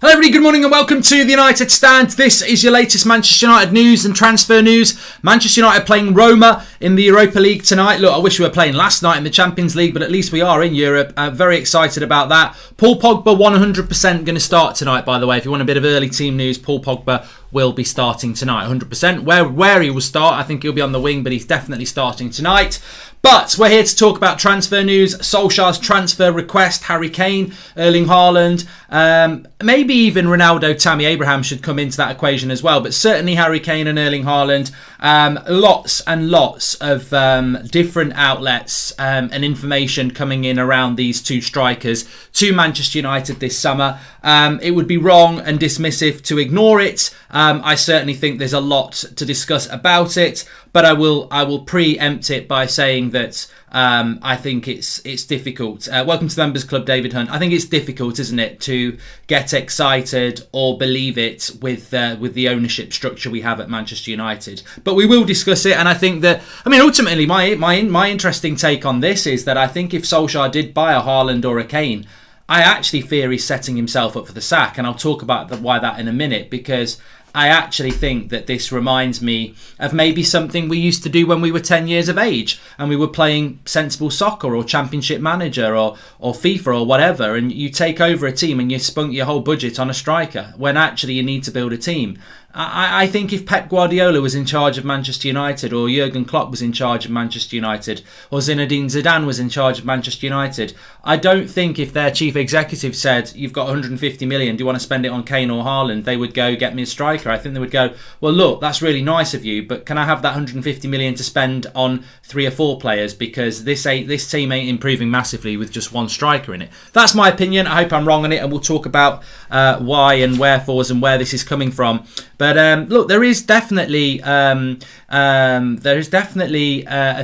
Hello everybody, good morning and welcome to the United Stand. This is your latest Manchester United news and transfer news. Manchester United playing Roma in the Europa League tonight. Look, I wish we were playing last night in the Champions League, but at least we are in Europe. Very excited about that. Paul Pogba 100% going to start tonight, by the way. If you want a bit of early team news, Paul Pogba will be starting tonight, 100%. Where he will start, I think he'll be on the wing, but he's definitely starting tonight. But we're here to talk about transfer news. Solskjaer's transfer request, Harry Kane, Erling Haaland, maybe even Ronaldo, Tammy Abraham should come into that equation as well. But certainly Harry Kane and Erling Haaland. Lots and lots of different outlets and information coming in around these two strikers to Manchester United this summer. It would be wrong and dismissive to ignore it. I certainly think there's a lot to discuss about it, but I will preempt it by saying that I think it's difficult. Welcome to the Members Club, David Hunt. I think it's difficult, isn't it, to get excited or believe it with the ownership structure we have at Manchester United. But we will discuss it, and I think that, ultimately my interesting take on this is that I think if Solskjaer did buy a Haaland or a Kane, I actually fear he's setting himself up for the sack, and I'll talk about why that in a minute, because I actually think that this reminds me of maybe something we used to do when we were 10 years of age and we were playing sensible soccer or Championship Manager or FIFA or whatever, and you take over a team and you spunk your whole budget on a striker when actually you need to build a team. I think if Pep Guardiola was in charge of Manchester United, or Jurgen Klopp was in charge of Manchester United, or Zinedine Zidane was in charge of Manchester United, I don't think if their chief executive said, you've got 150 million, do you want to spend it on Kane or Haaland, they would go, get me a striker. I think they would go, well look, that's really nice of you, but can I have that 150 million to spend on 3 or 4 players, because this team ain't improving massively with just one striker in it. That's my opinion. I hope I'm wrong on it, and we'll talk about why and wherefores and where this is coming from. But look, there is definitely a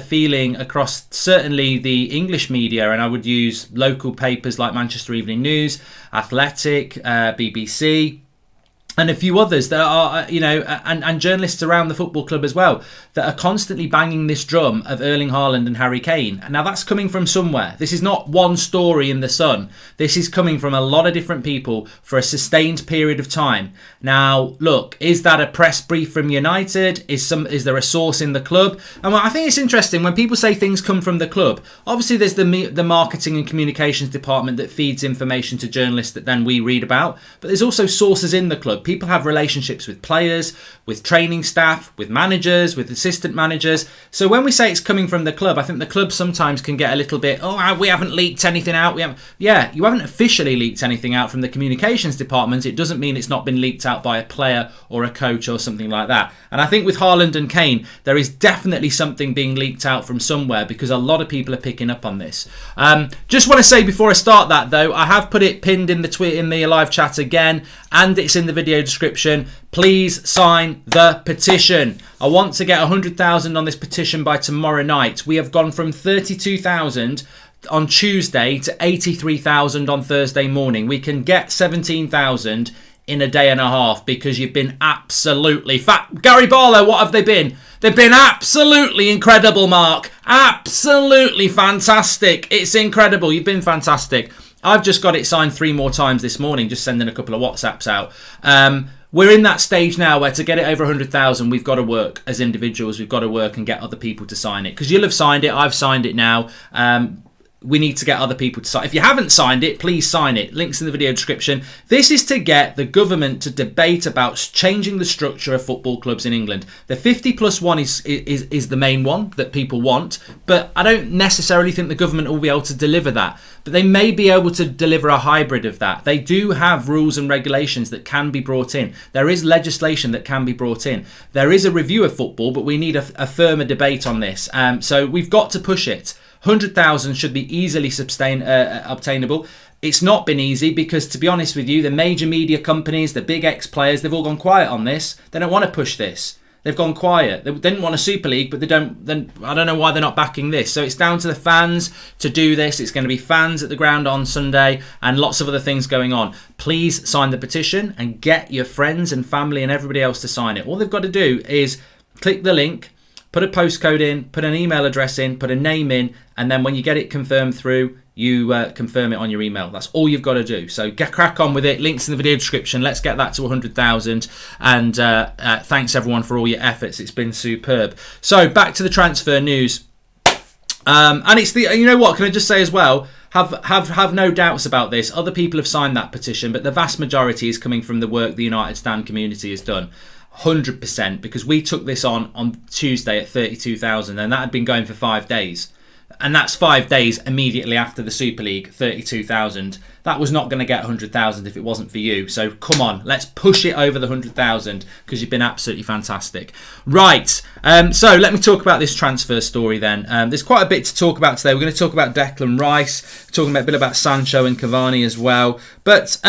feeling across certainly the English media, and I would use local papers like Manchester Evening News, Athletic, BBC, and a few others that are, and journalists around the football club as well, that are constantly banging this drum of Erling Haaland and Harry Kane. Now that's coming from somewhere. This is not one story in the Sun. This is coming from a lot of different people for a sustained period of time. Now, look, is that a press brief from United? Is there a source in the club? And I think it's interesting when people say things come from the club. Obviously, there's the marketing and communications department that feeds information to journalists that then we read about. But there's also sources in the club. People have relationships with players, with training staff, with managers, with assistant managers. So when we say it's coming from the club, I think the club sometimes can get a little bit, we haven't leaked anything out. You haven't officially leaked anything out from the communications department. It doesn't mean it's not been leaked out by a player or a coach or something like that. And I think with Haaland and Kane, there is definitely something being leaked out from somewhere, because a lot of people are picking up on this. Just want to say before I start that though, I have put it pinned in the live chat again, and it's in the video description. Please sign the petition. I want to get 100,000 on this petition by tomorrow night. We have gone from 32,000 on Tuesday to 83,000 on Thursday morning. We can get 17,000 in a day and a half because you've been absolutely fat. Gary Barlow, what have they been? They've been absolutely incredible, Mark. Absolutely fantastic. It's incredible. You've been fantastic. I've just got it signed 3 more times this morning, just sending a couple of WhatsApps out. We're in that stage now where to get it over 100,000, we've got to work as individuals. We've got to work and get other people to sign it. Because you'll have signed it. I've signed it now. We need to get other people to sign. If you haven't signed it, please sign it. Links in the video description. This is to get the government to debate about changing the structure of football clubs in England. The 50+1 is the main one that people want, but I don't necessarily think the government will be able to deliver that. But they may be able to deliver a hybrid of that. They do have rules and regulations that can be brought in. There is legislation that can be brought in. There is a review of football, but we need a firmer debate on this. So we've got to push it. 100,000 should be easily obtainable. It's not been easy because, to be honest with you, the major media companies, the big ex-players, they've all gone quiet on this. They don't want to push this. They've gone quiet. They didn't want a Super League, but I don't know why they're not backing this. So it's down to the fans to do this. It's going to be fans at the ground on Sunday and lots of other things going on. Please sign the petition and get your friends and family and everybody else to sign it. All they've got to do is click the link, put a postcode in, put an email address in, put a name in, and then when you get it confirmed through, you confirm it on your email. That's all you've got to do. So crack on with it. Links in the video description. Let's get that to 100,000. And thanks everyone for all your efforts. It's been superb. So back to the transfer news. And it's you know what? Can I just say as well? Have no doubts about this. Other people have signed that petition, but the vast majority is coming from the work the United Stand community has done. 100%, because we took this on Tuesday at 32,000, and that had been going for 5 days. And that's 5 days immediately after the Super League, 32,000. That was not going to get 100,000 if it wasn't for you. So come on, let's push it over the 100,000 because you've been absolutely fantastic. Right, so let me talk about this transfer story then. There's quite a bit to talk about today. We're going to talk about Declan Rice, talking a bit about Sancho and Cavani as well. But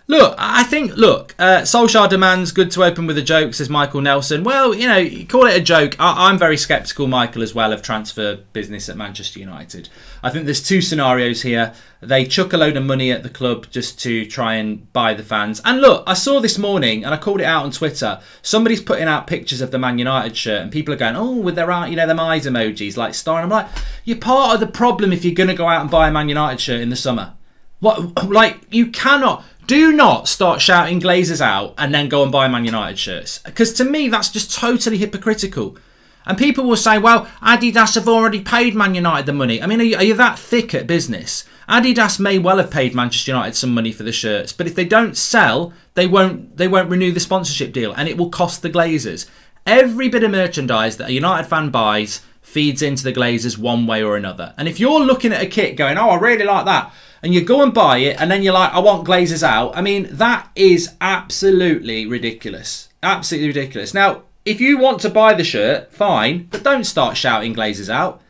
look, I think, Solskjaer demands good to open with a joke, says Michael Nelson. Well, you know, you call it a joke. I'm very sceptical, Michael, as well, of transfer business at Manchester United. I think there's two scenarios here. They chuck a load of money at the club just to try and buy the fans. And look, I saw this morning, and I called it out on Twitter, somebody's putting out pictures of the Man United shirt, and people are going, oh, with their, them eyes emojis, like star. And I'm like, you're part of the problem if you're going to go out and buy a Man United shirt in the summer. What, like, you cannot... Do not start shouting Glazers out and then go and buy Man United shirts. Because to me, that's just totally hypocritical. And people will say, well, Adidas have already paid Man United the money. I mean, are you that thick at business? Adidas may well have paid Manchester United some money for the shirts. But if they don't sell, they won't renew the sponsorship deal. And it will cost the Glazers. Every bit of merchandise that a United fan buys feeds into the Glazers one way or another. And if you're looking at a kit going, oh, I really like that, and you go and buy it, and then you're like, I want Glazers out. I mean, that is absolutely ridiculous. Absolutely ridiculous. Now, if you want to buy the shirt, fine, but don't start shouting Glazers out.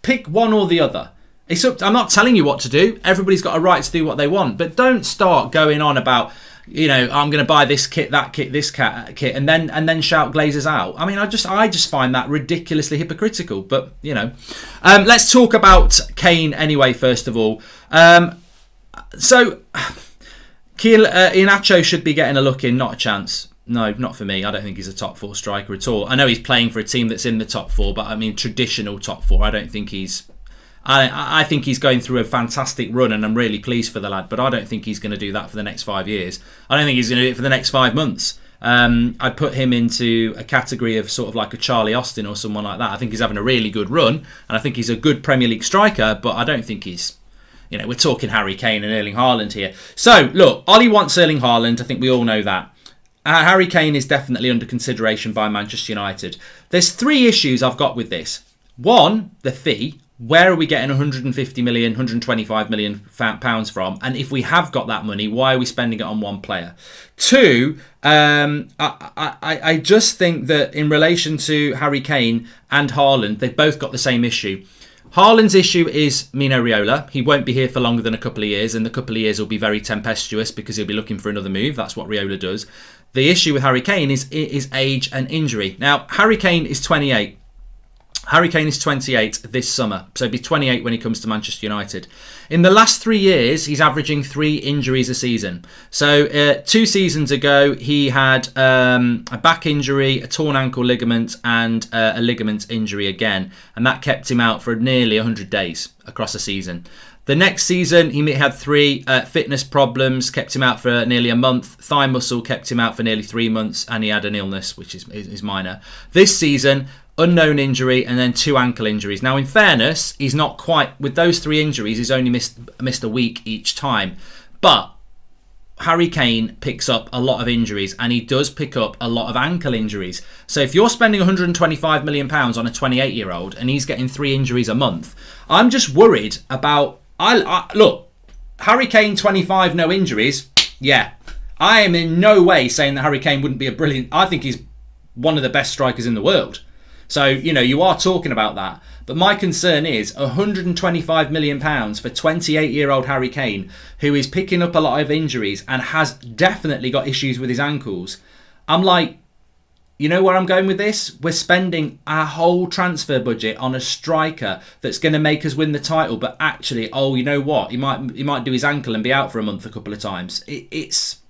Pick one or the other. I'm not telling you what to do. Everybody's got a right to do what they want, but don't start going on about, you know, I'm going to buy this kit, that kit, this kit, and then shout Glazers out. I mean, I just find that ridiculously hypocritical. But you know, let's talk about KANE anyway. First of all, so Iheanacho should be getting a look in. Not a chance. No, not for me. I don't think he's a top four striker at all. I know he's playing for a team that's in the top four, but I mean traditional top four. I don't think he's. I think he's going through a fantastic run, and I'm really pleased for the lad, but I don't think he's going to do that for the next 5 years. I don't think he's going to do it for the next 5 months. I'd put him into a category of sort of like a Charlie Austin or someone like that. I think he's having a really good run, and I think he's a good Premier League striker, but I don't think he's, you know, we're talking Harry Kane and Erling Haaland here. So, look, Ollie wants Erling Haaland. I think we all know that. Harry Kane is definitely under consideration by Manchester United. There's 3 issues I've got with this. One, the fee. Where are we getting 150 million, 125 million pounds from? And if we have got that money, why are we spending it on one player? 2, I just think that in relation to Harry Kane and Haaland, they've both got the same issue. Haaland's issue is Mino Raiola. He won't be here for longer than a couple of years, and the couple of years will be very tempestuous because he'll be looking for another move. That's what Raiola does. The issue with Harry Kane is age and injury. Now, Harry Kane is 28. Harry Kane is 28 this summer, so he'll be 28 when he comes to Manchester United. In the last 3 years, he's averaging 3 injuries a season. So 2 seasons ago, he had a back injury, a torn ankle ligament, and a ligament injury again. And that kept him out for nearly 100 days across a season. The next season, he had 3 fitness problems, kept him out for nearly a month. Thigh muscle kept him out for nearly 3 months, and he had an illness, which is minor. This season, unknown injury, and then 2 ankle injuries. Now, in fairness, he's not quite, with those 3 injuries, he's only missed a week each time. But Harry Kane picks up a lot of injuries, and he does pick up a lot of ankle injuries. So if you're spending £125 million on a 28-year-old and he's getting 3 injuries a month, I'm just worried about... Look, Harry Kane, 25, no injuries. Yeah, I am in no way saying that Harry Kane wouldn't be a brilliant... I think he's one of the best strikers in the world. So, you know, you are talking about that. But my concern is £125 million for 28-year-old Harry Kane, who is picking up a lot of injuries and has definitely got issues with his ankles. I'm like, you know where I'm going with this? We're spending our whole transfer budget on a striker that's going to make us win the title, but actually, oh, you know what? He might do his ankle and be out for a month a couple of times. It's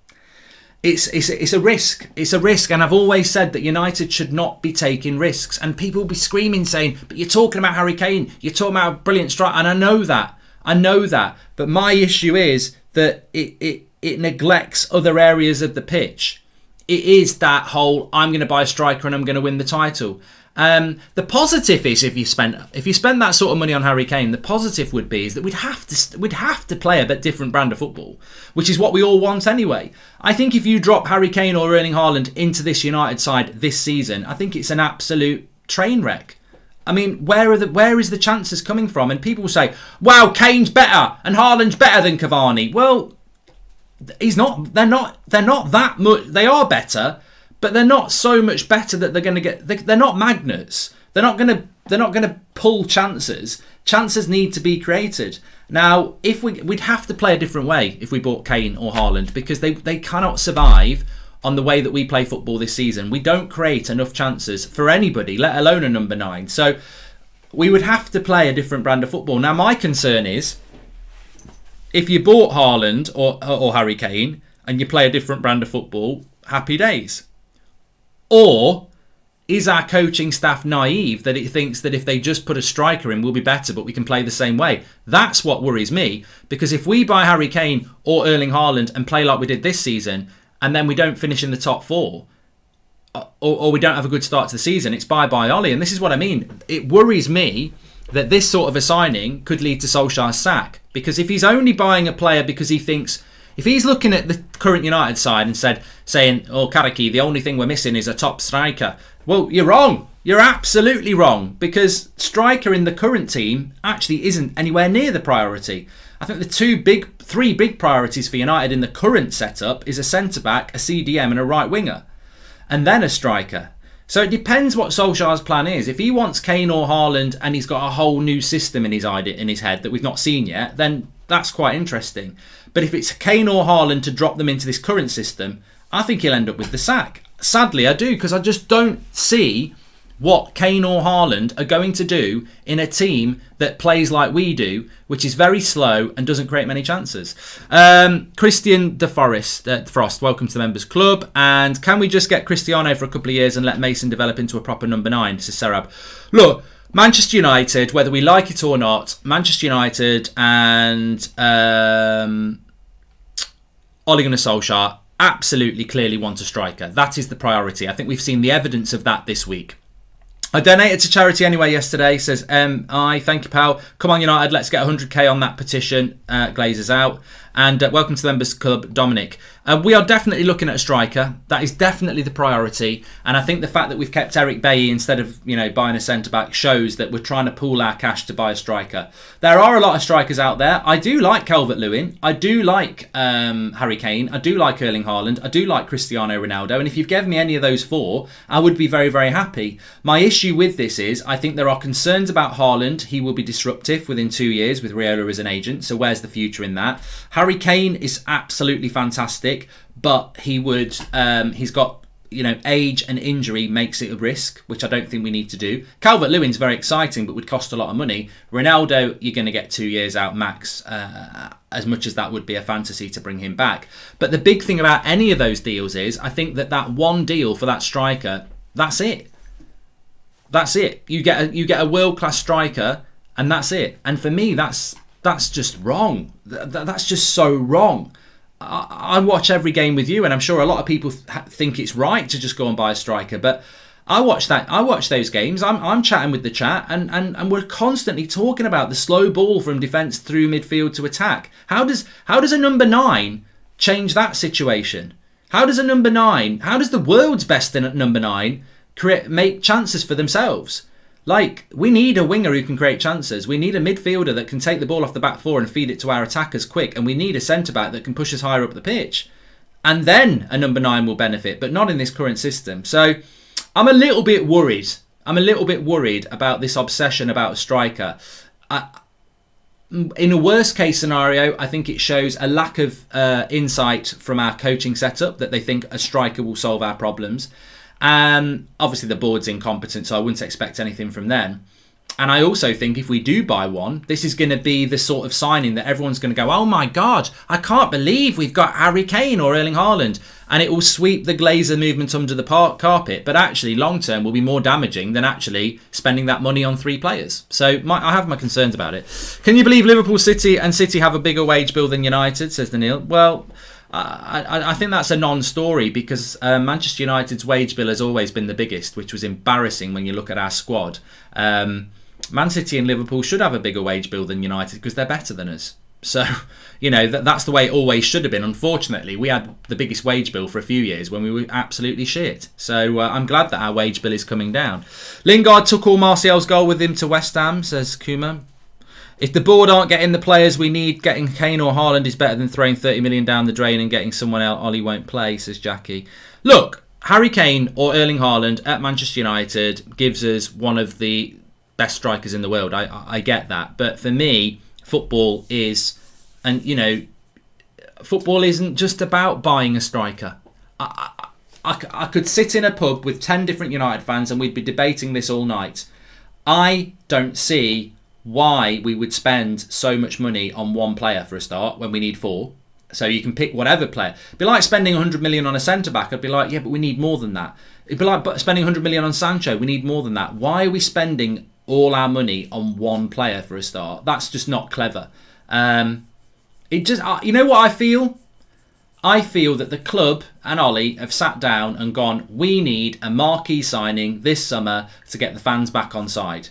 a risk. It's a risk, and I've always said that United should not be taking risks. And people will be screaming saying, but you're talking about Harry Kane, you're talking about a brilliant striker, and I know that. I know that. But my issue is that it neglects other areas of the pitch. It is that whole, I'm going to buy a striker and I'm going to win the title. The positive is if you spend that sort of money on Harry Kane, the positive would be is that we'd have to play a bit different brand of football, which is what we all want anyway. I think if you drop Harry Kane or Erling Haaland into this United side this season, I think it's an absolute train wreck. I mean, where is the chances coming from? And people will say, "Wow, Kane's better and Haaland's better than Cavani." Well, he's not. They're not that much. They are better. But they're not so much better that they're going to get. They're not magnets. They're not going to pull chances. Chances need to be created. Now, if we'd have to play a different way if we bought Kane or Haaland, because they cannot survive on the way that we play football this season. We don't create enough chances for anybody, let alone a number 9. So we would have to play a different brand of football. Now, my concern is if you bought Haaland or Harry Kane and you play a different brand of football, happy days. Or is our coaching staff naive that it thinks that if they just put a striker in, we'll be better, but we can play the same way? That's what worries me, because if we buy Harry Kane or Erling Haaland and play like we did this season, and then we don't finish in the top 4, or we don't have a good start to the season, it's bye-bye Ollie. And this is what I mean. It worries me that this sort of a signing could lead to Solskjaer's sack, because if he's only buying a player because he thinks... If he's looking at the current United side and saying, "Oh, Karaki, the only thing we're missing is a top striker," well, you're wrong. You're absolutely wrong, because striker in the current team actually isn't anywhere near the priority. I think the three big priorities for United in the current setup is a centre-back, a CDM and a right winger, and then a striker. So it depends what Solskjaer's plan is. If he wants Kane or Haaland and he's got a whole new system in his head that we've not seen yet, then that's quite interesting. But if it's Kane or Haaland to drop them into this current system, I think he'll end up with the sack. Sadly, I do, because I just don't see what Kane or Haaland are going to do in a team that plays like we do, which is very slow and doesn't create many chances. Christian De Frost, welcome to the Members Club. And can we just get Cristiano for a couple of years and let Mason develop into a proper number 9? This is Sarab. Look, Manchester United, whether we like it or not, Manchester United and Ole Gunnar Solskjaer absolutely clearly want a striker. That is the priority. I think we've seen the evidence of that this week. I donated to charity anyway yesterday, says thank you, pal. Come on, United, let's get 100k on that petition. Glazers out. And welcome to the Members Club, Dominic. We are definitely looking at a striker. That is definitely the priority. And I think the fact that we've kept Eric Bailly instead of buying a centre-back shows that we're trying to pool our cash to buy a striker. There are a lot of strikers out there. I do like Calvert-Lewin. I do like Harry Kane. I do like Erling Haaland. I do like Cristiano Ronaldo. And if you've given me any of those 4, I would be very, very happy. My issue with this is I think there are concerns about Haaland. He will be disruptive within 2 years with Raiola as an agent. So where's the future in that? Harry Kane is absolutely fantastic, but he's got age and injury makes it a risk, which I don't think we need to do. Calvert-Lewin's very exciting, but would cost a lot of money. Ronaldo, you're going to get 2 years out max, as much as that would be a fantasy to bring him back. But the big thing about any of those deals is I think that one deal for that striker, that's it. That's it. You get a world-class striker, and that's it. And for me, that's just wrong. That's just so wrong. I watch every game with you, and I'm sure a lot of people think it's right to just go and buy a striker. But I watch those games. I'm chatting with the chat, and we're constantly talking about the slow ball from defence through midfield to attack. How does a number 9 change that situation? How does the world's best in at number 9 make chances for themselves? Like, we need a winger who can create chances. We need a midfielder that can take the ball off the back 4 and feed it to our attackers quick. And we need a centre-back that can push us higher up the pitch. And then a number 9 will benefit, but not in this current system. So I'm a little bit worried. About this obsession about a striker. In a worst case scenario, I think it shows a lack of insight from our coaching setup that they think a striker will solve our problems. Obviously the board's incompetent, so I wouldn't expect anything from them. And I also think if we do buy one, this is going to be the sort of signing that everyone's going to go, oh my God, I can't believe we've got Harry Kane or Erling Haaland. And it will sweep the Glazer movement under the carpet. But actually, long term, will be more damaging than actually spending that money on 3 players. So I have my concerns about it. Can you believe Liverpool, City and City have a bigger wage bill than United, says Neil? Well, I think that's a non-story because Manchester United's wage bill has always been the biggest, which was embarrassing when you look at our squad. Man City and Liverpool should have a bigger wage bill than United because they're better than us. So, you know, that's the way it always should have been. Unfortunately, we had the biggest wage bill for a few years when we were absolutely shit. So I'm glad that our wage bill is coming down. Lingard took all Martial's goal with him to West Ham, says Kuma. If the board aren't getting the players we need, getting Kane or Haaland is better than throwing 30 million down the drain and getting someone else. Ollie won't play, says Jackie. Look, Harry Kane or Erling Haaland at Manchester United gives us one of the best strikers in the world. I get that. But for me, football is, and you know, football isn't just about buying a striker. I could sit in a pub with 10 different United fans and we'd be debating this all night. I don't see why we would spend so much money on one player for a start when we need 4. So you can pick whatever player. It'd be like spending 100 million on a centre-back. I'd be like, yeah, but we need more than that. It'd be like spending 100 million on Sancho. We need more than that. Why are we spending all our money on one player for a start? That's just not clever. It just, you know what I feel? I feel that the club and Ollie have sat down and gone, we need a marquee signing this summer to get the fans back on side.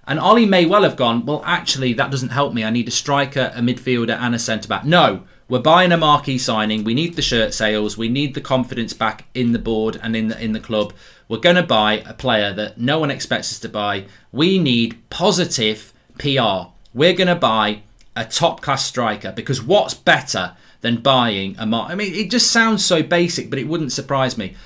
And Ollie may well have gone, well, actually, that doesn't help me. I need a striker, a midfielder and a centre-back. No, we're buying a marquee signing. We need the shirt sales. We need the confidence back in the board and in the club. We're going to buy a player that no one expects us to buy. We need positive PR. We're going to buy a top-class striker because what's better than buying a I mean, it just sounds so basic, but it wouldn't surprise me.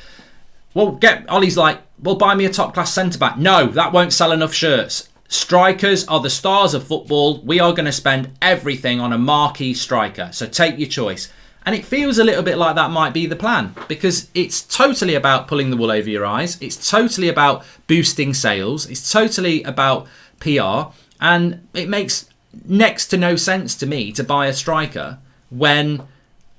Well, Ollie's like, well, buy me a top-class centre-back. No, that won't sell enough shirts. Strikers are the stars of football. We are going to spend everything on a marquee striker. So take your choice. And it feels a little bit like that might be the plan because it's totally about pulling the wool over your eyes. It's totally about boosting sales. It's totally about PR. And it makes next to no sense to me to buy a striker when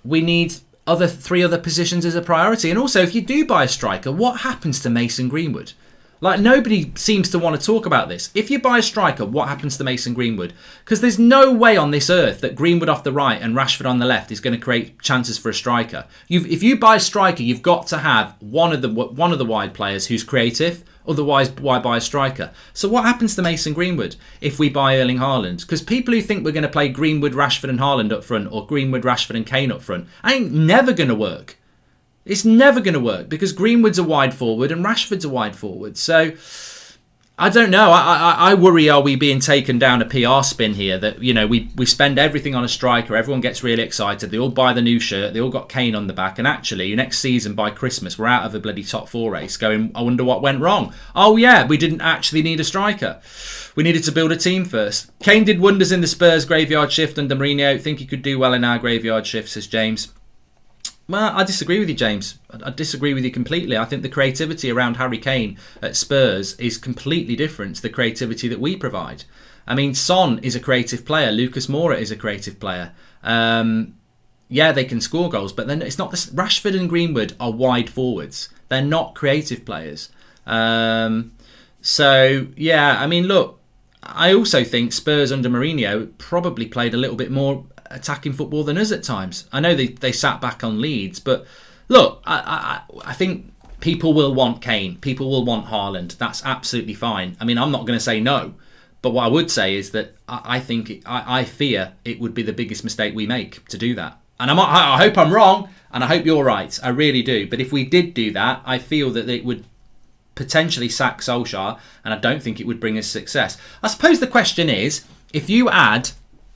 we need 3 other positions as a priority. And also, if you do buy a striker, what happens to Mason Greenwood? Like, nobody seems to want to talk about this. If you buy a striker, what happens to Mason Greenwood? Because there's no way on this earth that Greenwood off the right and Rashford on the left is going to create chances for a striker. If you buy a striker, you've got to have one of the wide players who's creative. Otherwise, why buy a striker? So what happens to Mason Greenwood if we buy Erling Haaland? Because people who think we're going to play Greenwood, Rashford and Haaland up front or Greenwood, Rashford and Kane up front, ain't never going to work. It's never going to work because Greenwood's a wide forward and Rashford's a wide forward. So, I don't know. I worry, are we being taken down a PR spin here that, you know, we spend everything on a striker, everyone gets really excited, they all buy the new shirt, they all got Kane on the back, and actually, next season by Christmas, we're out of a bloody top 4 race going, I wonder what went wrong. Oh yeah, we didn't actually need a striker. We needed to build a team first. Kane did wonders in the Spurs graveyard shift under Mourinho. Think he could do well in our graveyard shift, says James. Well, I disagree with you, James. I disagree with you completely. I think the creativity around Harry Kane at Spurs is completely different to the creativity that we provide. I mean, Son is a creative player. Lucas Moura is a creative player. Yeah, they can score goals, but then it's not this. Rashford and Greenwood are wide forwards. They're not creative players. So, yeah, I mean, look, I also think Spurs under Mourinho probably played a little bit more attacking football than us at times. I know they sat back on leads, but look, I think people will want Kane, people will want Haaland. That's absolutely fine. I mean, I'm not going to say no, but what I would say is that I fear it would be the biggest mistake we make to do that. And I hope I'm wrong, and I hope you're right. I really do. But if we did do that, I feel that it would potentially sack Solskjaer, and I don't think it would bring us success. I suppose the question is, if you add,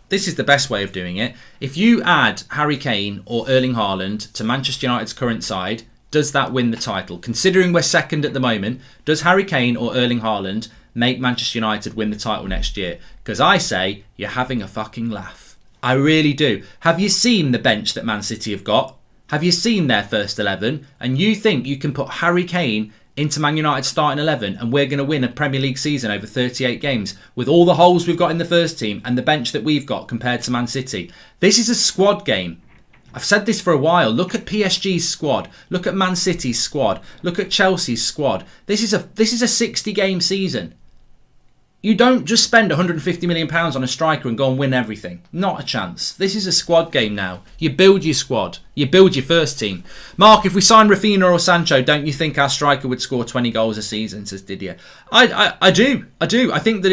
this is the best way of doing it, if you add Harry Kane or Erling Haaland to Manchester United's current side, does that win the title? Considering we're second at the moment, does Harry Kane or Erling Haaland make Manchester United win the title next year? Because I say, you're having a fucking laugh. I really do. Have you seen the bench that Man City have got? Have you seen their first 11? And you think you can put Harry Kane into Man United starting 11 and we're going to win a Premier League season over 38 games with all the holes we've got in the first team and the bench that we've got compared to Man City. This is a squad game. I've said this for a while. Look at PSG's squad. Look at Man City's squad. Look at Chelsea's squad. This is a 60-game season. You don't just spend £150 million on a striker and go and win everything. Not a chance. This is a squad game now. You build your squad. You build your first team. Mark, if we sign Rafinha or Sancho, don't you think our striker would score 20 goals a season, says Didier. I do. I think that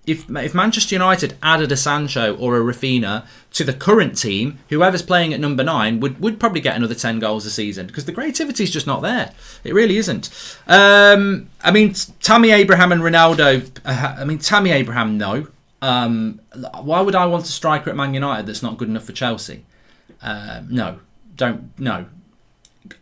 if Manchester United added a Sancho or a Rafinha to the current team, whoever's playing at number 9 would probably get another 10 goals a season because the creativity is just not there. It really isn't. I mean, Tammy Abraham and Ronaldo. Tammy Abraham, no. Why would I want a striker at Man United that's not good enough for Chelsea? No.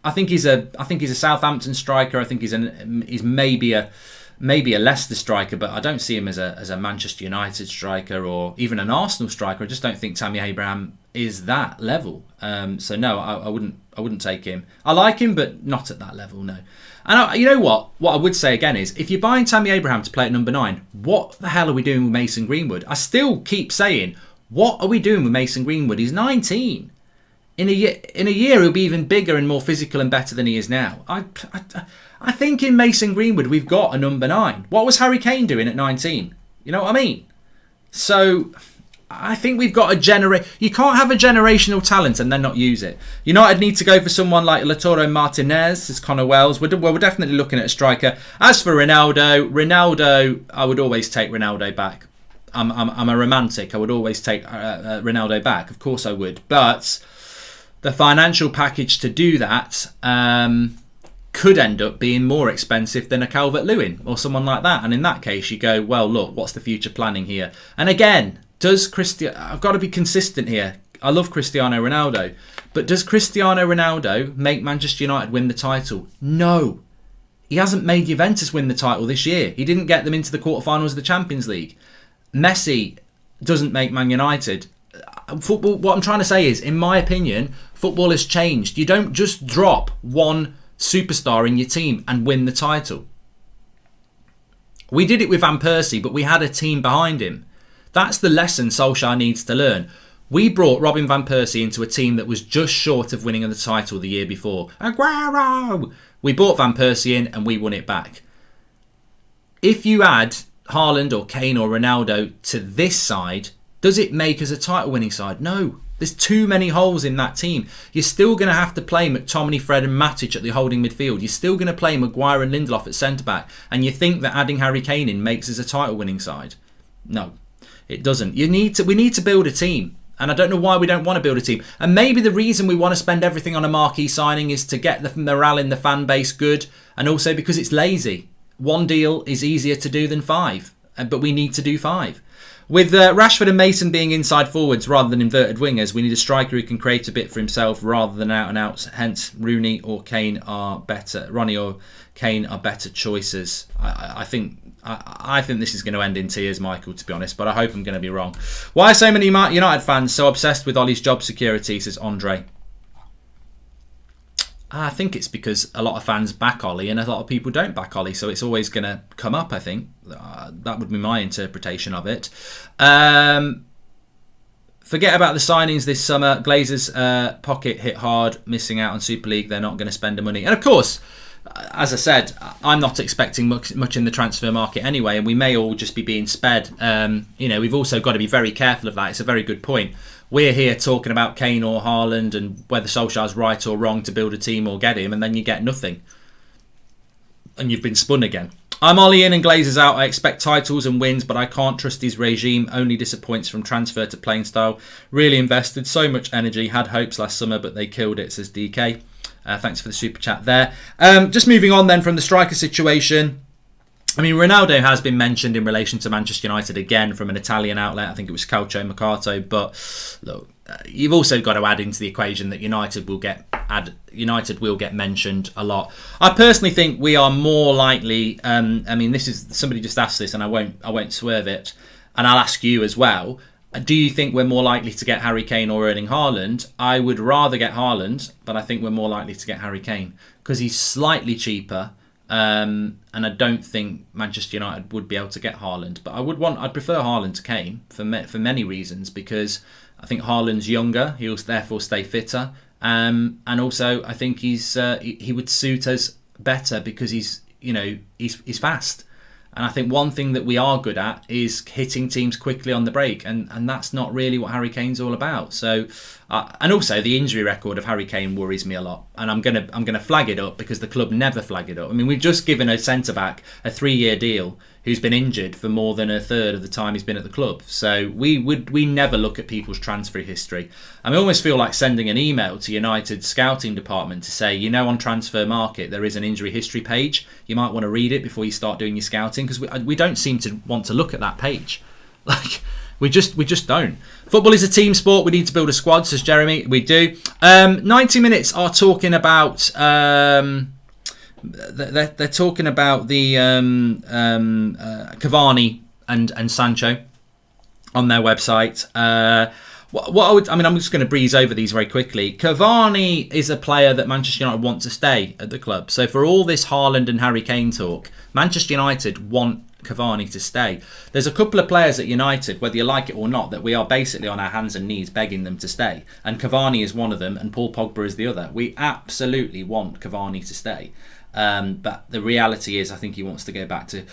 I think he's a Southampton striker. I think he's maybe a Leicester striker, but I don't see him as a Manchester United striker or even an Arsenal striker. I just don't think Tammy Abraham is that level. So no, I wouldn't take him. I like him, but not at that level, no. And you know what? What I would say again is, if you're buying Tammy Abraham to play at number 9, what the hell are we doing with Mason Greenwood? I still keep saying, what are we doing with Mason Greenwood? He's 19. In a year, he'll be even bigger and more physical and better than he is now. I think in Mason Greenwood, we've got a number 9. What was Harry Kane doing at 19? You know what I mean? So I think we've got you can't have a generational talent and then not use it. United need to go for someone like Lautaro Martinez, as Connor Wells. We're definitely looking at a striker. As for Ronaldo, I would always take Ronaldo back. I'm a romantic. I would always take Ronaldo back. Of course I would. But the financial package to do that could end up being more expensive than a Calvert-Lewin or someone like that. And in that case, you go, well, look, what's the future planning here? And again, I've got to be consistent here. I love Cristiano Ronaldo. But does Cristiano Ronaldo make Manchester United win the title? No. He hasn't made Juventus win the title this year. He didn't get them into the quarterfinals of the Champions League. Messi doesn't make Man United. Football, what I'm trying to say is, in my opinion, football has changed. You don't just drop one superstar in your team and win the title. We did it with Van Persie, but we had a team behind him. That's the lesson Solskjaer needs to learn. We brought Robin Van Persie into a team that was just short of winning the title the year before. Aguero! We brought Van Persie in and we won it back. If you add HAALAND or Kane or Ronaldo to this side, does it make us a title-winning side? No. There's too many holes in that team. You're still going to have to play McTominay, Fred and Matic at the holding midfield. You're still going to play Maguire and Lindelof at centre-back. And you think that adding Harry Kane in makes us a title-winning side? No, it doesn't. We need to build a team. And I don't know why we don't want to build a team. And maybe the reason we want to spend everything on a marquee signing is to get the morale in the fan base good. And also because it's lazy. One deal is easier to do than 5. But we need to do 5. With Rashford and Mason being inside forwards rather than inverted wingers, we need a striker who can create a bit for himself rather than out and outs. Hence, Ronnie or Kane are better choices. I think this is going to end in tears, Michael, to be honest, but I hope I'm going to be wrong. Why are so many United fans so obsessed with Ollie's job security, says Andre. I think it's because a lot of fans back Ollie and a lot of people don't back Ollie, so it's always going to come up, I think. That would be my interpretation of it. Forget about the signings this summer. Glazers' pocket hit hard, missing out on Super League. They're not going to spend the money. And of course, as I said, I'm not expecting much in the transfer market anyway, and we may all just be being sped. We've also got to be very careful of that. It's a very good point. We're here talking about Kane or HAALAND and whether Solskjaer's right or wrong to build a team or get him, and then you get nothing. And you've been spun again. I'm Ollie in and Glazers out. I expect titles and wins, but I can't trust his regime. Only disappoints from transfer to playing style. Really invested so much energy. Had hopes last summer, but they killed it, says DK. Thanks for the super chat there. Just moving on then from the striker situation. I mean, Ronaldo has been mentioned in relation to Manchester United again from an Italian outlet. I think it was Calcio Mercato. But look, you've also got to add into the equation that United will get mentioned a lot. I personally think we are more likely. This is somebody just asked this, and I won't swerve it, and I'll ask you as well. Do you think we're more likely to get Harry Kane or Erling Haaland? I would rather get Haaland, but I think we're more likely to get Harry Kane because he's slightly cheaper. And I don't think Manchester United would be able to get Haaland. But I'd prefer Haaland to Kane for many reasons, because I think Haaland's younger. He'll therefore stay fitter. And also I think he would suit us better because he's fast. And I think one thing that we are good at is hitting teams quickly on the break, and that's not really what Harry Kane's all about. So, and also the injury record of Harry Kane worries me a lot, and I'm gonna flag it up because the club never flag it up. I mean, we've just given a centre back a 3-year deal who's been injured for more than a third of the time he's been at the club. So we never look at people's transfer history. I almost feel like sending an email to United's scouting department to say, on Transfer Market there is an injury history page. You might want to read it before you start doing your scouting, because we don't seem to want to look at that page. Like we just don't. Football is a team sport. We need to build a squad, says Jeremy. We do. 90 minutes are talking about. They're talking about the Cavani and Sancho on their website. I'm just going to breeze over these very quickly. Cavani is a player that Manchester United want to stay at the club. So for all this Haaland and Harry Kane talk, Manchester United want Cavani to stay. There's a couple of players at United, whether you like it or not, that we are basically on our hands and knees begging them to stay. And Cavani is one of them, and Paul Pogba is the other. We absolutely want Cavani to stay. But the reality is I think he wants to go back to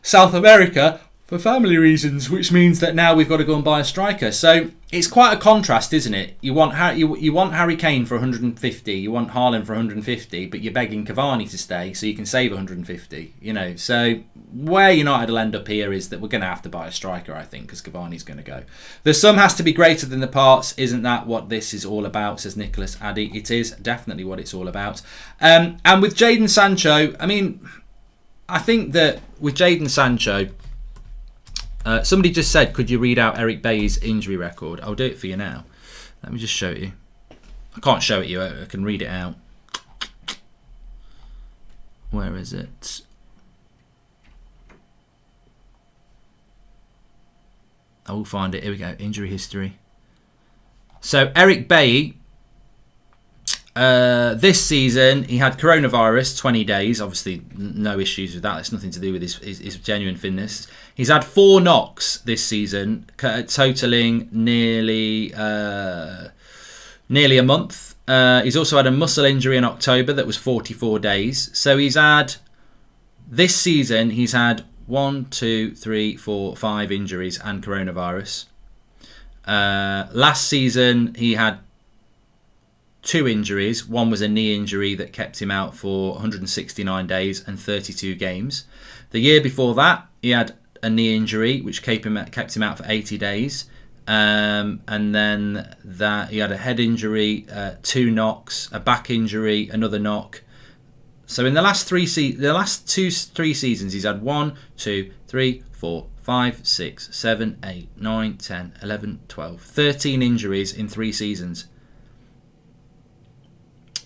South America for family reasons, which means that now we've got to go and buy a striker. So it's quite a contrast, isn't it? You want Harry Kane for 150, you want Haaland for 150, but you're begging Cavani to stay so you can save 150. So where United will end up here is that we're going to have to buy a striker, I think, because Cavani's going to go. The sum has to be greater than the parts. Isn't that what this is all about, says Nicholas Addy. It is definitely what it's all about. And with Jadon Sancho, I think that with Jadon Sancho, somebody just said, could you read out Eric Bailly's injury record? I'll do it for you now. Let me just show it you. I can't show it you. I can read it out. Where is it? I will find it. Here we go. Injury history. So Eric Bailly, this season he had coronavirus, 20 days. Obviously no issues with that. It's nothing to do with his genuine fitness. He's had 4 knocks this season, totaling nearly a month. He's also had a muscle injury in October that was 44 days. So this season he's had 5 injuries and coronavirus. Last season he had 2 injuries. One was a knee injury that kept him out for 169 days and 32 games. The year before that he had a knee injury which kept him out for 80 days. And then he had a head injury, 2 knocks, a back injury, another knock. So in the last 3 seasons, he's had 1, 2, 3, 4, 5, 6, 7, 8, 9, 10, 11, 12, 13 injuries in 3 seasons.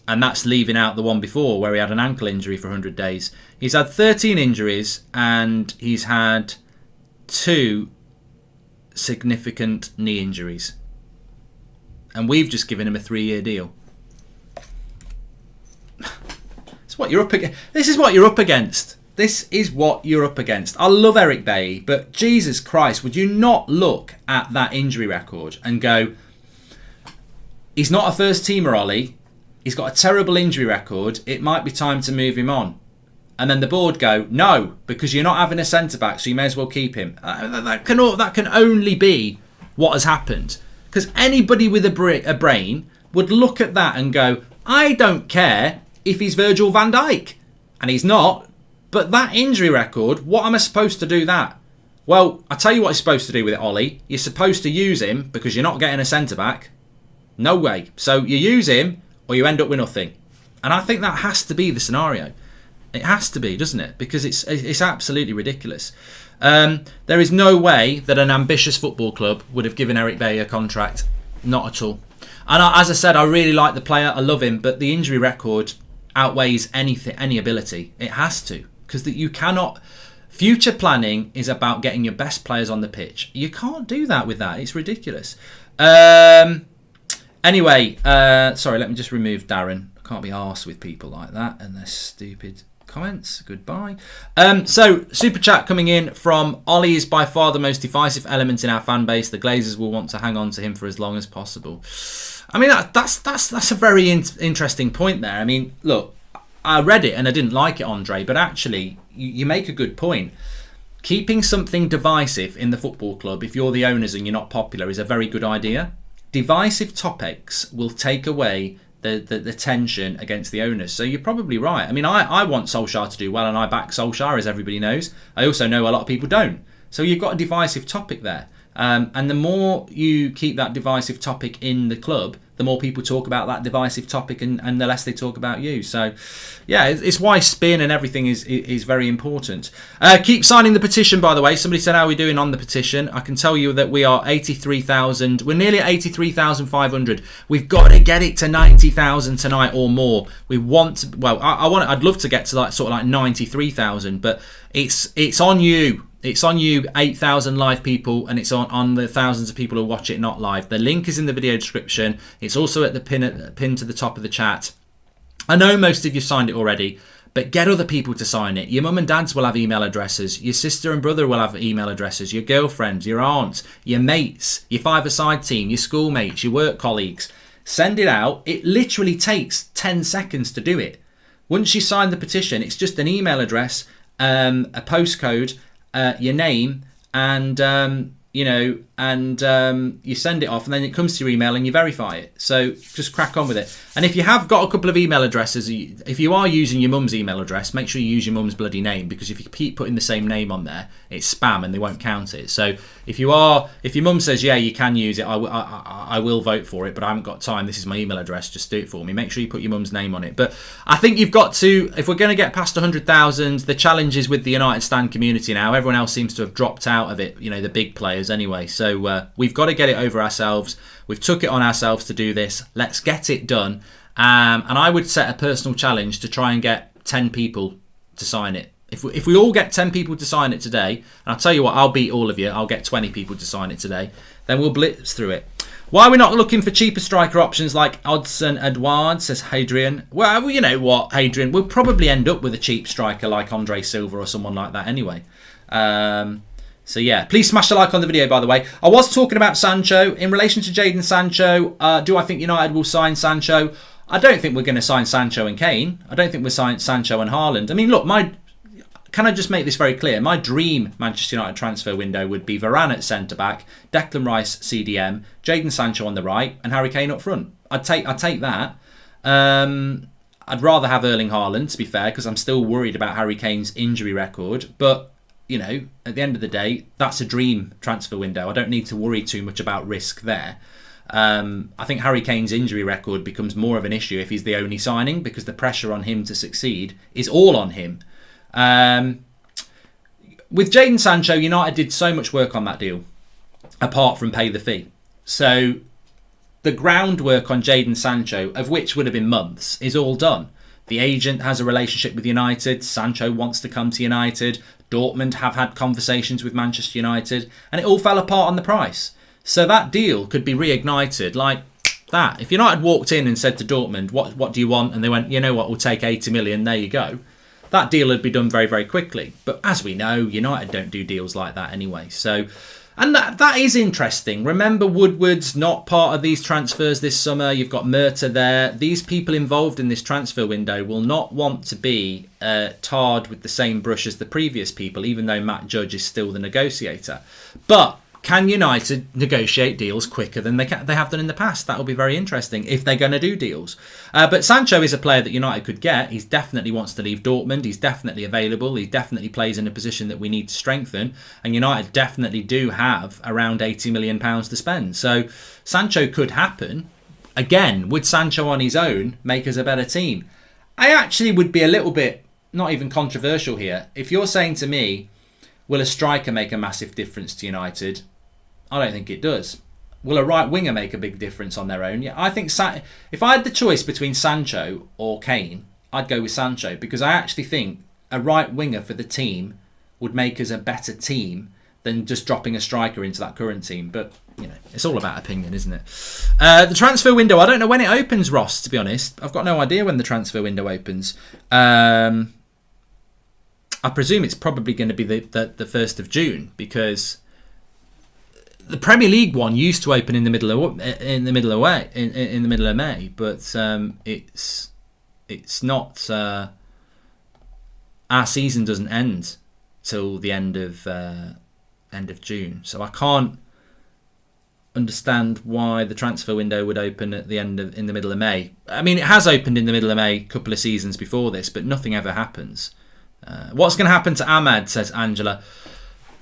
And that's leaving out the one before where he had an ankle injury for 100 days. He's had 13 injuries and he's had 2 significant knee injuries. And we've just given him a 3-year deal. That's what you're up against. This is what you're up against. This is what you're up against. I love Eric Bailly, but Jesus Christ, would you not look at that injury record and go, he's not a first teamer, Ollie. He's got a terrible injury record. It might be time to move him on. And then the board go, no, because you're not having a centre-back, so you may as well keep him. That can only be what has happened. Because anybody with a brain would look at that and go, I don't care if he's Virgil van Dijk. And he's not. But that injury record, what am I supposed to do that? Well, I tell you what you're supposed to do with it, Ollie. You're supposed to use him because you're not getting a centre-back. No way. So you use him or you end up with nothing. And I think that has to be the scenario. It has to be, doesn't it? Because it's absolutely ridiculous. There is no way that an ambitious football club would have given Eric Bailly a contract. Not at all. And as I said, I really like the player. I love him. But the injury record outweighs any ability. It has to. Because you cannot Future planning is about getting your best players on the pitch. You can't do that with that. It's ridiculous. Anyway, sorry, let me just remove Darren. I can't be arsed with people like that and their stupid comments. Goodbye. So, super chat coming in from Ollie is by far the most divisive element in our fan base. The Glazers will want to hang on to him for as long as possible. I mean, that's a very interesting point there. I mean, look, I read it and I didn't like it, Andre, but actually, you make a good point. Keeping something divisive in the football club, if you're the owners and you're not popular, is a very good idea. Divisive topics will take away the tension against the owners. So you're probably right. I mean, I want Solskjaer to do well and I back Solskjaer, as everybody knows. I also know a lot of people don't. So you've got a divisive topic there. And the more you keep that divisive topic in the club, the more people talk about that divisive topic and the less they talk about you. So, yeah, it's why spin and everything is very important. Keep signing the petition, by the way. Somebody said, how are we doing on the petition? I can tell you that we are 83,000. We're nearly at 83,500. We've got to get it to 90,000 tonight or more. We want to, well, I'd love to get to like sort of like 93,000, but it's on you. It's on you, 8,000 live people, and it's on the thousands of people who watch it not live. The link is in the video description. It's also at the pin to the top of the chat. I know most of you signed it already, but get other people to sign it. Your mum and dads will have email addresses. Your sister and brother will have email addresses. Your girlfriends, your aunts, your mates, your five-a-side team, your schoolmates, your work colleagues. Send it out. It literally takes 10 seconds to do it. Once you sign the petition, it's just an email address, a postcode, your name, and you send it off, and then it comes to your email and you verify it. So just crack on with it. And if you have got a couple of email addresses, if you are using your mum's email address, make sure you use your mum's bloody name, because if you keep putting the same name on there, it's spam and they won't count it. So if your mum says, yeah, you can use it, I will vote for it, but I haven't got time, this is my email address, just do it for me. Make sure you put your mum's name on it. But I think you've got to, if we're going to get past 100,000, the challenge is with the United Stand community now. Everyone else seems to have dropped out of it, the big players anyway. So we've got to get it over ourselves. We've took it on ourselves to do this. Let's get it done. And I would set a personal challenge to try and get 10 people to sign it. If we all get 10 people to sign it today, and I'll tell you what, I'll beat all of you. I'll get 20 people to sign it today. Then we'll blitz through it. Why are we not looking for cheaper striker options like Odsonne Edouard, says Hadrian. Well, you know what, Hadrian, we'll probably end up with a cheap striker like Andre Silva or someone like that anyway. So yeah, please smash the like on the video, by the way. I was talking about Sancho. In relation to Jadon Sancho, do I think United will sign Sancho? I don't think we're going to sign Sancho and Kane. I don't think we'll sign Sancho and Haaland. I mean, look, can I just make this very clear? My dream Manchester United transfer window would be Varane at centre-back, Declan Rice CDM, Jadon Sancho on the right, and Harry Kane up front. I'd take that. I'd rather have Erling Haaland, to be fair, because I'm still worried about Harry Kane's injury record. But, at the end of the day, that's a dream transfer window. I don't need to worry too much about risk there. I think Harry Kane's injury record becomes more of an issue if he's the only signing, because the pressure on him to succeed is all on him. With Jadon Sancho, United did so much work on that deal, apart from pay the fee. So the groundwork on Jadon Sancho, of which would have been months, is all done. The agent has a relationship with United. Sancho wants to come to United. Dortmund have had conversations with Manchester United, and it all fell apart on the price. So that deal could be reignited like that. If United walked in and said to Dortmund, what do you want? And they went, you know what, we'll take 80 million, there you go. That deal would be done very, very quickly. But as we know, United don't do deals like that anyway. So, and that is interesting. Remember, Woodward's not part of these transfers this summer. You've got Murta there. These people involved in this transfer window will not want to be tarred with the same brush as the previous people, even though Matt Judge is still the negotiator. But can United negotiate deals quicker than they have done in the past? That will be very interesting if they're going to do deals. But Sancho is a player that United could get. He definitely wants to leave Dortmund. He's definitely available. He definitely plays in a position that we need to strengthen. And United definitely do have around £80 million to spend. So Sancho could happen. Again, would Sancho on his own make us a better team? I actually would be a little bit, not even controversial here. If you're saying to me, will a striker make a massive difference to United? I don't think it does. Will a right winger make a big difference on their own? Yeah, I think if I had the choice between Sancho or Kane, I'd go with Sancho, because I actually think a right winger for the team would make us a better team than just dropping a striker into that current team. But, you know, it's all about opinion, isn't it? The transfer window, I don't know when it opens, Ross, to be honest. I've got no idea when the transfer window opens. I presume it's probably going to be the 1st of June, because the Premier League one used to open in the middle of May, but it's not. Our season doesn't end till the end of June, so I can't understand why the transfer window would open at in the middle of May. I mean, it has opened in the middle of May a couple of seasons before this, but nothing ever happens. What's going to happen to Ahmad, says Angela.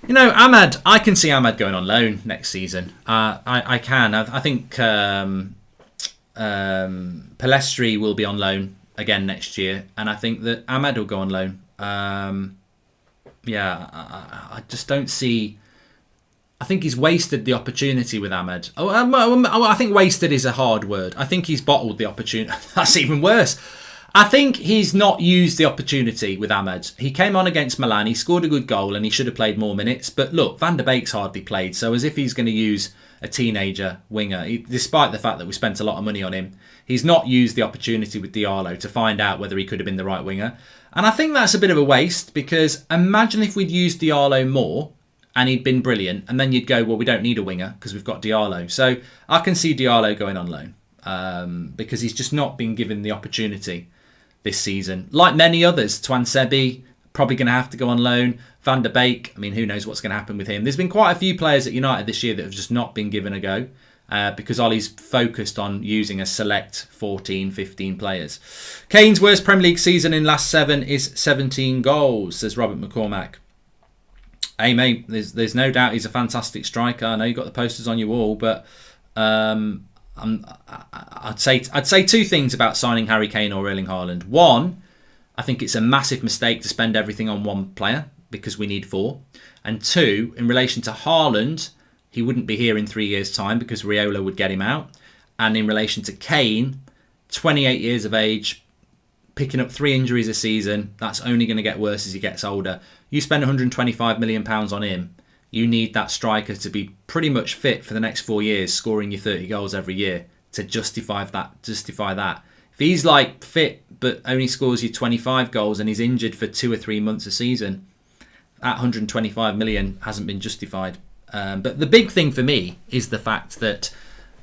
You know, Ahmad, I can see Ahmad going on loan next season. I can. I think Pellistri will be on loan again next year, and I think that Ahmad will go on loan. I just don't see. I think he's wasted the opportunity with Ahmad. I think wasted is a hard word. I think he's bottled the opportunity. That's even worse. I think he's not used the opportunity with Ahmad. He came on against Milan, he scored a good goal, and he should have played more minutes. But look, Van der Beek's hardly played, so as if he's going to use a teenager winger, despite the fact that we spent a lot of money on him, he's not used the opportunity with Diallo to find out whether he could have been the right winger. And I think that's a bit of a waste, because imagine if we'd used Diallo more and he'd been brilliant, and then you'd go, well, we don't need a winger because we've got Diallo. So I can see Diallo going on loan because he's just not been given the opportunity this season. Like many others, Twansebi, probably going to have to go on loan. Van der Beek, I mean, who knows what's going to happen with him. There's been quite a few players at United this year that have just not been given a go because Ollie's focused on using a select 14, 15 players. Kane's worst Premier League season in last 7 is 17 goals, says Robert McCormack. Hey, mate, there's no doubt he's a fantastic striker. I know you've got the posters on your wall, but I'd say 2 things about signing Harry Kane or Erling Haaland. One, I think it's a massive mistake to spend everything on one player because we need 4. And 2, in relation to Haaland, he wouldn't be here in 3 years' time because Raiola would get him out. And in relation to Kane, 28 years of age, picking up 3 injuries a season, that's only going to get worse as he gets older. You spend £125 million on him, you need that striker to be pretty much fit for the next 4 years, scoring you 30 goals every year to justify that. If he's like fit but only scores you 25 goals and he's injured for 2 or 3 months a season, that 125 million hasn't been justified. But the big thing for me is the fact that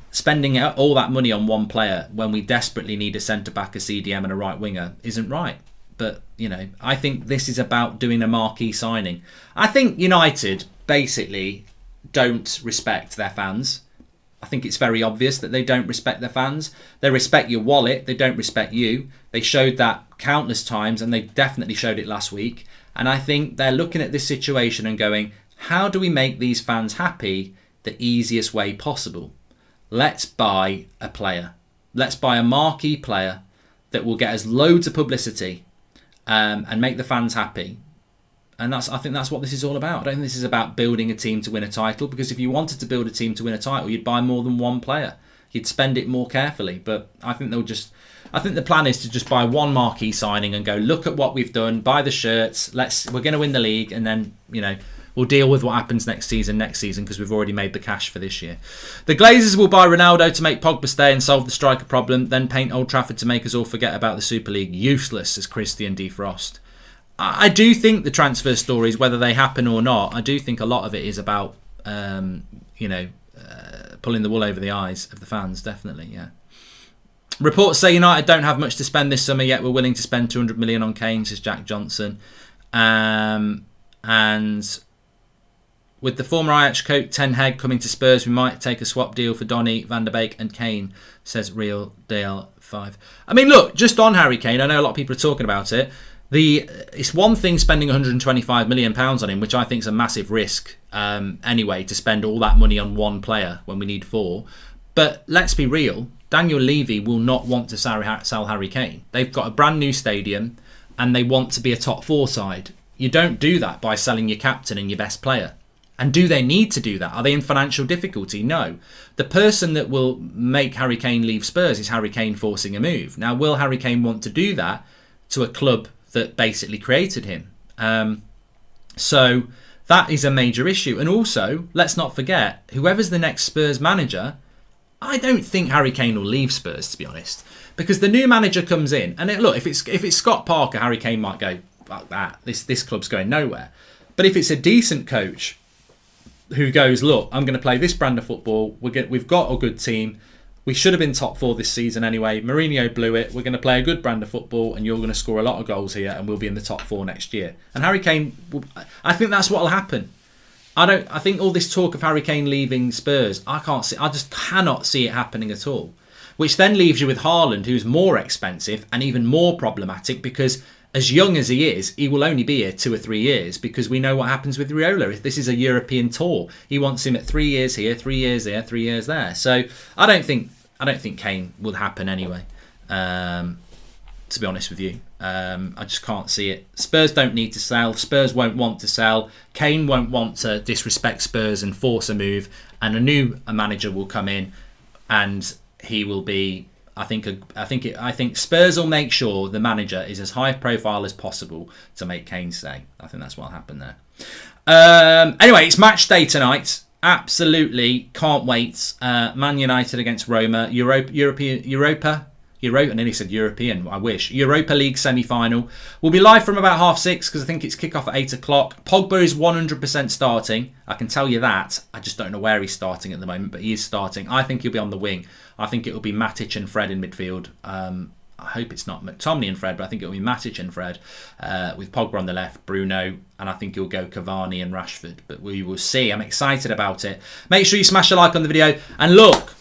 spending all that money on one player when we desperately need a centre-back, a CDM and a right winger isn't right. But, you know, I think this is about doing a marquee signing. I think United basically don't respect their fans. I think it's very obvious that they don't respect their fans. They respect your wallet. They don't respect you. They showed that countless times, and they definitely showed it last week. And I think they're looking at this situation and going, how do we make these fans happy the easiest way possible? Let's buy a player. Let's buy a marquee player that will get us loads of publicity and make the fans happy. And I think that's what this is all about. I don't think this is about building a team to win a title, because if you wanted to build a team to win a title, you'd buy more than one player. You'd spend it more carefully. But I think the plan is to just buy one marquee signing and go, look at what we've done, buy the shirts, we're going to win the league, and then, we'll deal with what happens next season because we've already made the cash for this year. The Glazers will buy Ronaldo to make Pogba stay and solve the striker problem, then paint Old Trafford to make us all forget about the Super League. Useless, says Christian Defrost. I do think the transfer stories, whether they happen or not, I do think a lot of it is about, pulling the wool over the eyes of the fans, definitely, yeah. Reports say United don't have much to spend this summer, yet we're willing to spend 200 million on Kane, says Jack Johnson. And with the former Ajax coach Ten Hag coming to Spurs, we might take a swap deal for Donny, Van der Beek and Kane, says Real Dale 5. I mean, look, just on Harry Kane, I know a lot of people are talking about it. It's one thing spending £125 million on him, which I think is a massive risk anyway, to spend all that money on one player when we need 4. But let's be real, Daniel Levy will not want to sell Harry Kane. They've got a brand new stadium and they want to be a top 4 side. You don't do that by selling your captain and your best player. And do they need to do that? Are they in financial difficulty? No. The person that will make Harry Kane leave Spurs is Harry Kane forcing a move. Now, will Harry Kane want to do that to a club that basically created him? So that is a major issue. And also, let's not forget, whoever's the next Spurs manager, I don't think Harry Kane will leave Spurs, to be honest, because the new manager comes in, and look, if it's Scott Parker, Harry Kane might go, fuck that, this club's going nowhere. But if it's a decent coach who goes, look, I'm going to play this brand of football, we've got a good team, we should have been top 4 this season anyway, Mourinho blew it, we're going to play a good brand of football and you're going to score a lot of goals here and we'll be in the top 4 next year. And Harry Kane, I think that's what will happen. I think all this talk of Harry Kane leaving Spurs, I just cannot see it happening at all. Which then leaves you with Haaland, who's more expensive and even more problematic, because as young as he is, he will only be here 2 or 3 years, because we know what happens with Riola. If this is a European tour, he wants him at 3 years here, 3 years there, 3 years there. So I don't think Kane will happen anyway. To be honest with you, I just can't see it. Spurs don't need to sell. Spurs won't want to sell. Kane won't want to disrespect Spurs and force a move. And a manager will come in, and he will be. I think Spurs will make sure the manager is as high profile as possible to make Kane stay. I think that's what'll happen there. Anyway, it's match day tonight. Absolutely can't wait. Man United against Roma. Europa. I nearly said European, I wish. Europa League semi-final. We'll be live from about 6:30 because I think it's kick-off at 8 o'clock. Pogba is 100% starting. I can tell you that. I just don't know where he's starting at the moment, but he is starting. I think he'll be on the wing. I think it will be Matic and Fred in midfield. I hope it's not McTominay and Fred, but I think it will be Matic and Fred with Pogba on the left, Bruno, and I think he'll go Cavani and Rashford. But we will see. I'm excited about it. Make sure you smash a like on the video. And look,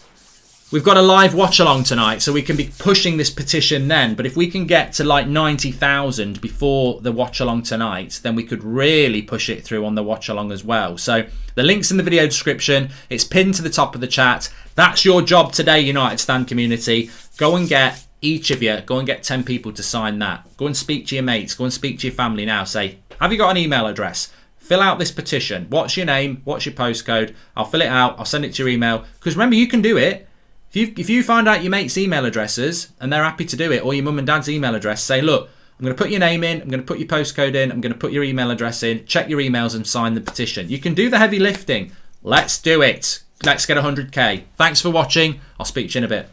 we've got a live watch-along tonight, so we can be pushing this petition then. But if we can get to like 90,000 before the watch-along tonight, then we could really push it through on the watch-along as well. So the link's in the video description. It's pinned to the top of the chat. That's your job today, United Stand community. Go and get, each of you, go and get 10 people to sign that. Go and speak to your mates. Go and speak to your family now. Say, have you got an email address? Fill out this petition. What's your name? What's your postcode? I'll fill it out. I'll send it to your email. Because remember, you can do it. If you find out your mate's email addresses and they're happy to do it, or your mum and dad's email address, say, look, I'm going to put your name in, I'm going to put your postcode in, I'm going to put your email address in, check your emails and sign the petition. You can do the heavy lifting. Let's do it. Let's get 100k. Thanks for watching. I'll speak to you in a bit.